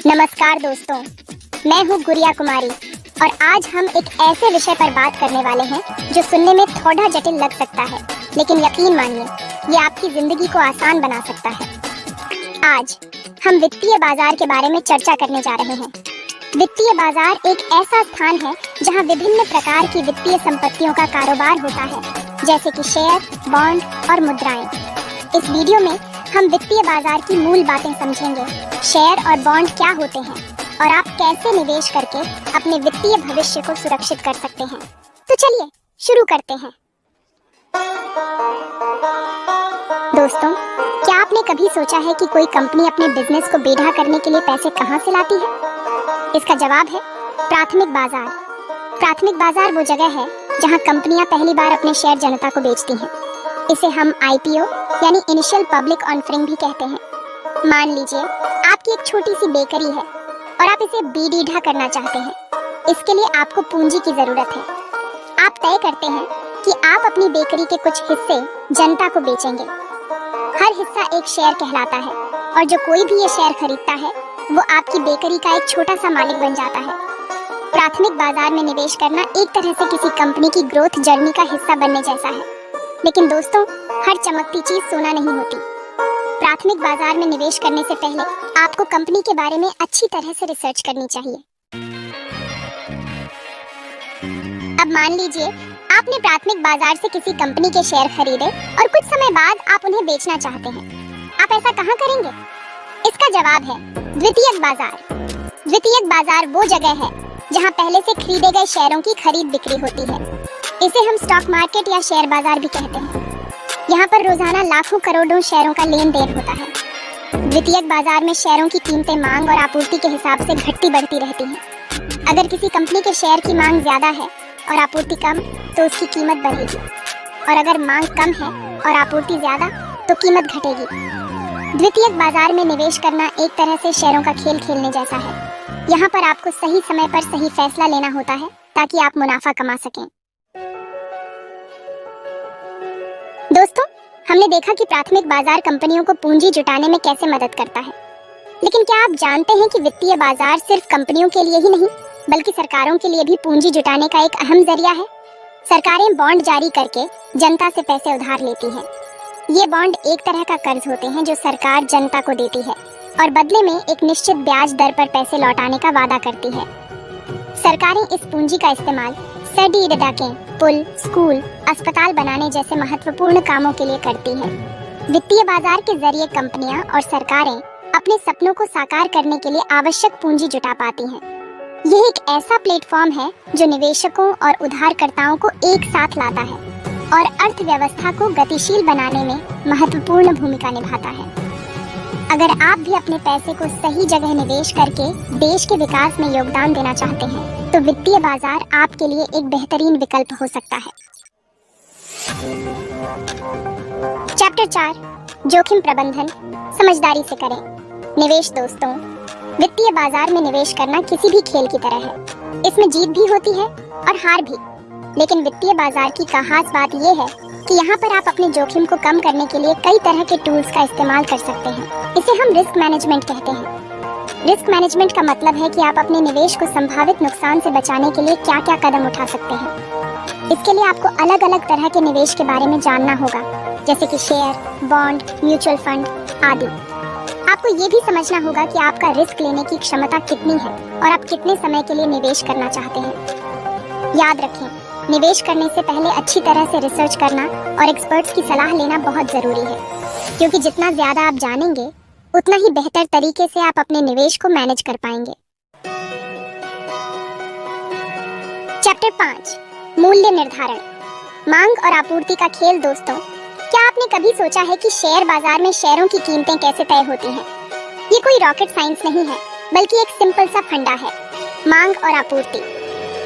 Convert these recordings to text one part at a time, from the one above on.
नमस्कार दोस्तों, मैं हूँ गुड़िया कुमारी और आज हम एक ऐसे विषय पर बात करने वाले हैं जो सुनने में थोड़ा जटिल लग सकता है, लेकिन यकीन मानिए ये आपकी जिंदगी को आसान बना सकता है। आज हम वित्तीय बाजार के बारे में चर्चा करने जा रहे हैं। वित्तीय बाजार एक ऐसा स्थान है जहाँ विभिन्न प्रकार की वित्तीय संपत्तियों का कारोबार होता है, जैसे कि शेयर, बॉन्ड और मुद्राएं। इस वीडियो में हम वित्तीय बाजार की मूल बातें समझेंगे। शेयर और बॉन्ड क्या होते हैं और आप कैसे निवेश करके अपने वित्तीय भविष्य को सुरक्षित कर सकते हैं। तो चलिए शुरू करते हैं। दोस्तों, क्या आपने कभी सोचा है कि कोई कंपनी अपने बिजनेस को बेड़ा करने के लिए पैसे कहां से लाती है? इसका जवाब है प्राथमिक बाजार। प्राथमिक बाजार वो जगह है जहां कंपनियां पहली बार अपने शेयर जनता को बेचती हैं। इसे हम IPO यानी इनिशियल पब्लिक ऑफरिंग भी कहते हैं। मान लीजिए आपकी एक छोटी सी बेकरी है और आप इसे बीडीढ़ा करना चाहते हैं। इसके लिए आपको पूंजी की जरूरत है। आप तय करते हैं कि आप अपनी बेकरी के कुछ हिस्से जनता को बेचेंगे। हर हिस्सा एक शेयर कहलाता है और जो कोई भी ये शेयर खरीदता है वो आपकी बेकरी का एक छोटा सा मालिक बन जाता है। प्राथमिक बाजार में निवेश करना एक तरह से किसी कंपनी की ग्रोथ जर्नी का हिस्सा बनने जैसा है। लेकिन दोस्तों, हर चमकती चीज सोना नहीं होती। प्राथमिक बाजार में निवेश करने से पहले आपको कंपनी के बारे में अच्छी तरह से रिसर्च करनी चाहिए। अब मान लीजिए आपने प्राथमिक बाजार से किसी कंपनी के शेयर खरीदे और कुछ समय बाद आप उन्हें बेचना चाहते हैं। आप ऐसा कहां करेंगे? इसका जवाब है द्वितीयक बाजार। द्वितीयक बाजार वो जगह है जहां पहले से खरीदे गए शेयरों की खरीद बिक्री होती है। इसे हम स्टॉक मार्केट या शेयर बाजार भी कहते हैं। यहाँ पर रोजाना लाखों करोड़ों शेयरों का लेन देन होता है। द्वितीयक बाजार में शेयरों की कीमतें मांग और आपूर्ति के हिसाब से घटती बढ़ती रहती हैं। अगर किसी कंपनी के शेयर की मांग ज्यादा है और आपूर्ति कम, तो उसकी कीमत बढ़ेगी, और अगर मांग कम है और आपूर्ति ज्यादा, तो कीमत घटेगी। द्वितीयक बाजार में निवेश करना एक तरह से शेयरों का खेल खेलने जैसा है। यहाँ पर आपको सही समय पर सही फैसला लेना होता है ताकि आप मुनाफा कमा सकें। दोस्तों, हमने देखा कि प्राथमिक बाजार कंपनियों को पूंजी जुटाने में कैसे मदद करता है। लेकिन क्या आप जानते हैं कि वित्तीय बाजार सिर्फ कंपनियों के लिए ही नहीं, बल्कि सरकारों के लिए भी पूंजी जुटाने का एक अहम जरिया है। सरकारें बॉन्ड जारी करके जनता से पैसे उधार लेती हैं। ये बॉन्ड एक तरह का कर्ज होते हैं जो सरकार जनता को देती है और बदले में एक निश्चित ब्याज दर पर पैसे लौटाने का वादा करती है। सरकारें इस पूंजी का इस्तेमाल सड़क, पुल, स्कूल, अस्पताल बनाने जैसे महत्वपूर्ण कामों के लिए करती हैं। वित्तीय बाजार के जरिए कंपनियां और सरकारें अपने सपनों को साकार करने के लिए आवश्यक पूंजी जुटा पाती हैं। यह एक ऐसा प्लेटफॉर्म है जो निवेशकों और उधारकर्ताओं को एक साथ लाता है और अर्थव्यवस्था को गतिशील बनाने में महत्वपूर्ण भूमिका निभाता है। अगर आप भी अपने पैसे को सही जगह निवेश करके देश के विकास में योगदान देना चाहते हैं, तो वित्तीय बाजार आपके लिए एक बेहतरीन विकल्प हो सकता है। चैप्टर 4, जोखिम प्रबंधन, समझदारी से करें निवेश। दोस्तों, वित्तीय बाजार में निवेश करना किसी भी खेल की तरह है। इसमें जीत भी होती है और हार भी। लेकिन वित्तीय बाजार की खास बात यह है कि यहाँ पर आप अपने जोखिम को कम करने के लिए कई तरह के टूल्स का इस्तेमाल कर सकते हैं। इसे हम रिस्क मैनेजमेंट कहते हैं। रिस्क मैनेजमेंट का मतलब है कि आप अपने निवेश को संभावित नुकसान से बचाने के लिए क्या क्या कदम उठा सकते हैं। इसके लिए आपको अलग अलग तरह के निवेश के बारे में जानना होगा, जैसे कि शेयर, बॉन्ड, म्यूचुअल फंड आदि। आपको ये भी समझना होगा कि आपका रिस्क लेने की क्षमता कितनी है और आप कितने समय के लिए निवेश करना चाहते हैं। याद रखें, निवेश करने से पहले अच्छी तरह से रिसर्च करना और एक्सपर्ट्स की सलाह लेना बहुत जरूरी है, क्योंकि जितना ज्यादा आप जानेंगे उतना ही बेहतर तरीके से आप अपने निवेश को मैनेज कर पाएंगे। चैप्टर 5, मूल्य निर्धारण, मांग और आपूर्ति का खेल। दोस्तों, क्या आपने कभी सोचा है कि शेयर बाजार में शेयरों की कीमतें कैसे तय होती हैं? ये कोई रॉकेट साइंस नहीं है, बल्कि एक सिंपल सा फंडा है, मांग और आपूर्ति।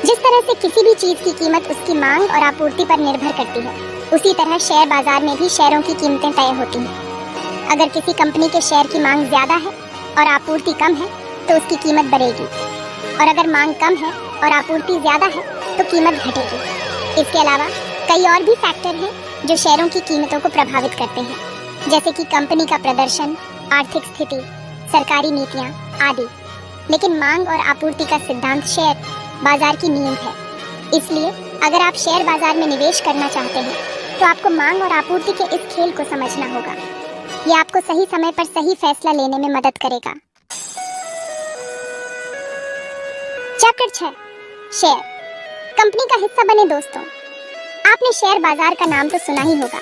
जिस तरह से किसी भी चीज की कीमत उसकी मांग और आपूर्ति पर निर्भर करती है, उसी तरह शेयर बाजार में भी शेयरों की कीमतें तय होती हैं। अगर किसी कंपनी के शेयर की मांग ज्यादा है और आपूर्ति कम है, तो उसकी कीमत बढ़ेगी, और अगर मांग कम है और आपूर्ति ज्यादा है, तो कीमत घटेगी। इसके अलावा कई और भी फैक्टर हैं जो शेयरों की कीमतों को प्रभावित करते हैं, जैसे कि कंपनी का प्रदर्शन, आर्थिक स्थिति, सरकारी नीतियां आदि। लेकिन मांग और आपूर्ति का सिद्धांत शेयर बाजार की नींव है। इसलिए अगर आप शेयर बाजार में निवेश करना चाहते हैं तो आपको मांग और आपूर्ति के इस खेल को समझना होगा। यह आपको सही समय पर सही फैसला लेने में मदद करेगा। Chapter 6, share. कंपनी का हिस्सा बने। दोस्तों, आपने शेयर बाजार का नाम तो सुना ही होगा,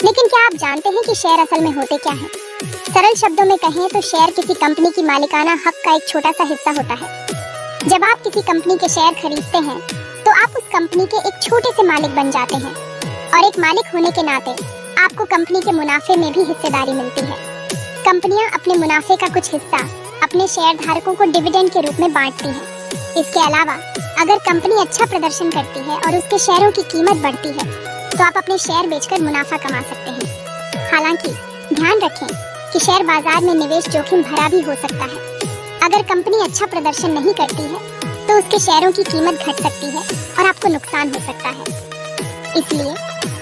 लेकिन क्या आप जानते हैं कि शेयर असल में होते क्या हैं? सरल शब्दों में कहें तो शेयर किसी कंपनी की मालिकाना हक का एक छोटा सा हिस्सा होता है। जब आप किसी कंपनी के शेयर खरीदते हैं तो आप उस कंपनी के एक छोटे से मालिक बन जाते हैं, और एक मालिक होने के नाते आपको कंपनी के मुनाफे में भी हिस्सेदारी मिलती है। कंपनियां अपने मुनाफे का कुछ हिस्सा अपने शेयर धारकों को डिविडेंड के रूप में बांटती हैं। इसके अलावा अगर कंपनी अच्छा प्रदर्शन करती है और उसके शेयरों की कीमत बढ़ती है तो आप अपने शेयर बेचकर मुनाफा कमा सकते हैं। हालांकि ध्यान रखें कि शेयर बाजार में निवेश जोखिम भरा भी हो सकता है। अगर कंपनी अच्छा प्रदर्शन नहीं करती है तो उसके शेयरों की कीमत घट सकती है और आपको नुकसान हो सकता है। इसलिए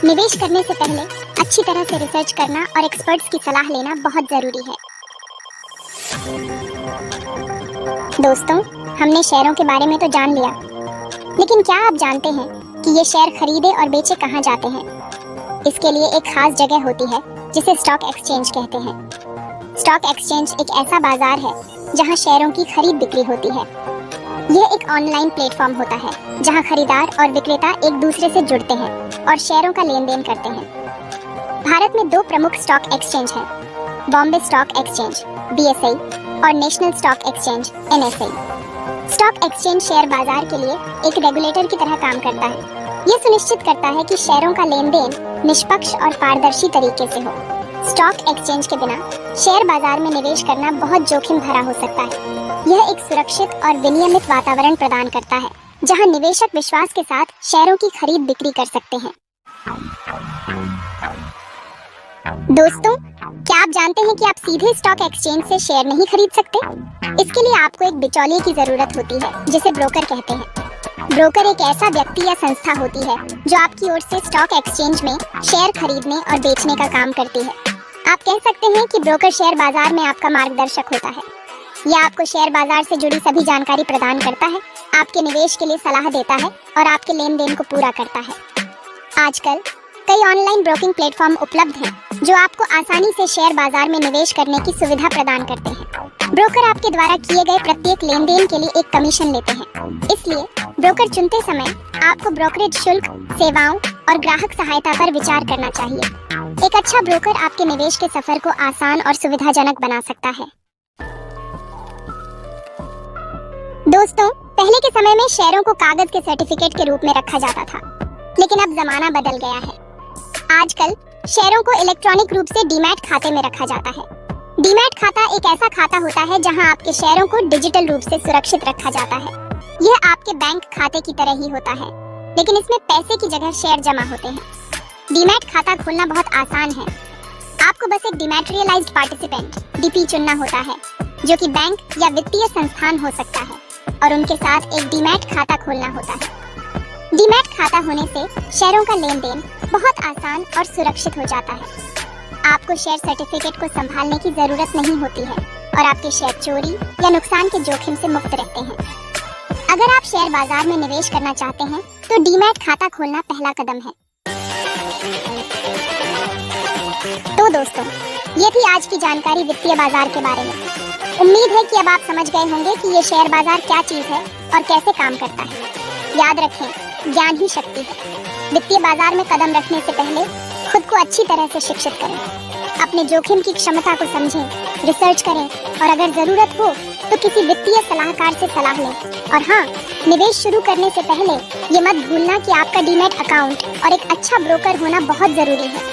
निवेश करने से पहले अच्छी तरह से रिसर्च करना और एक्सपर्ट्स की सलाह लेना बहुत जरूरी है। दोस्तों, हमने शेयरों के बारे में तो जान लिया, लेकिन क्या आप जानते हैं कि ये शेयर खरीदे और बेचे कहाँ जाते हैं? इसके लिए एक खास जगह होती है जिसे स्टॉक एक्सचेंज कहते हैं। स्टॉक एक्सचेंज एक ऐसा बाजार है जहाँ शेयरों की खरीद बिक्री होती है। यह एक ऑनलाइन प्लेटफॉर्म होता है जहाँ खरीदार और विक्रेता एक दूसरे से जुड़ते हैं और शेयरों का लेन देन करते हैं। भारत में 2 प्रमुख स्टॉक एक्सचेंज हैं, बॉम्बे स्टॉक एक्सचेंज BSE और national stock exchange NSE। Stock exchange share बाजार के लिए एक रेगुलेटर की तरह काम करता है। यह सुनिश्चित करता है कि शेयरों का लेन देन निष्पक्ष और पारदर्शी तरीके से हो। स्टॉक एक्सचेंज के बिना शेयर बाजार में निवेश करना बहुत जोखिम भरा हो सकता है। यह एक सुरक्षित और विनियमित वातावरण प्रदान करता है जहां निवेशक विश्वास के साथ शेयरों की खरीद बिक्री कर सकते हैं। दोस्तों, क्या आप जानते हैं कि आप सीधे स्टॉक एक्सचेंज से शेयर नहीं खरीद सकते? इसके लिए आपको एक बिचौलिए की जरूरत होती है जिसे ब्रोकर कहते हैं। ब्रोकर एक ऐसा व्यक्ति या संस्था होती है जो आपकी ओर से स्टॉक एक्सचेंज में शेयर खरीदने और बेचने का काम करती है। आप कह सकते हैं कि ब्रोकर शेयर बाजार में आपका मार्गदर्शक होता है। यह आपको शेयर बाजार से जुड़ी सभी जानकारी प्रदान करता है, आपके निवेश के लिए सलाह देता है और आपके लेन देन को पूरा करता है। आजकल कई ऑनलाइन ब्रोकिंग प्लेटफॉर्म उपलब्ध हैं जो आपको आसानी से शेयर बाजार में निवेश करने की सुविधा प्रदान करते हैं। ब्रोकर आपके द्वारा किए गए प्रत्येक लेन देन के लिए एक कमीशन लेते हैं। इसलिए ब्रोकर चुनते समय आपको ब्रोकरेज शुल्क, सेवाओं और ग्राहक सहायता पर विचार करना चाहिए। एक अच्छा ब्रोकर आपके निवेश के सफर को आसान और सुविधाजनक बना सकता है। दोस्तों, पहले के समय में शेयरों को कागज के सर्टिफिकेट के रूप में रखा जाता था, लेकिन अब जमाना बदल गया है। आजकल शेयरों को इलेक्ट्रॉनिक रूप से डीमैट खाते में रखा जाता है। डीमैट खाता एक ऐसा खाता होता है जहां आपके शेयरों को डिजिटल रूप से सुरक्षित रखा जाता है। यह आपके बैंक खाते की तरह ही होता है, लेकिन इसमें पैसे की जगह शेयर जमा होते हैं। डीमैट खाता खोलना बहुत आसान है। आपको बस एक डिमैटेरियलाइज्ड पार्टिसिपेंट DP चुनना होता है, जो कि बैंक या वित्तीय संस्थान हो सकता है, और उनके साथ एक डीमैट खाता खोलना होता है। डीमैट खाता होने से शेयरों का लेन देन बहुत आसान और सुरक्षित हो जाता है। आपको शेयर सर्टिफिकेट को संभालने की जरूरत नहीं होती है और आपके शेयर चोरी या नुकसान के जोखिम से मुक्त रहते हैं। अगर आप शेयर बाजार में निवेश करना चाहते हैं तो डीमैट खाता खोलना पहला कदम है। तो दोस्तों, ये थी आज की जानकारी वित्तीय बाजार के बारे में। उम्मीद है कि अब आप समझ गए होंगे कि ये शेयर बाजार क्या चीज है और कैसे काम करता है। याद रखें, ज्ञान ही शक्ति है। वित्तीय बाजार में कदम रखने से पहले खुद को अच्छी तरह से शिक्षित करें, अपने जोखिम की क्षमता को समझें, रिसर्च करें और अगर जरूरत हो तो किसी वित्तीय सलाहकार से सलाह लें। और हाँ, निवेश शुरू करने से पहले ये मत भूलना कि आपका डीमैट अकाउंट और एक अच्छा ब्रोकर होना बहुत जरूरी है।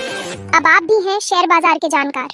अब आप भी हैं शेयर बाजार के जानकार।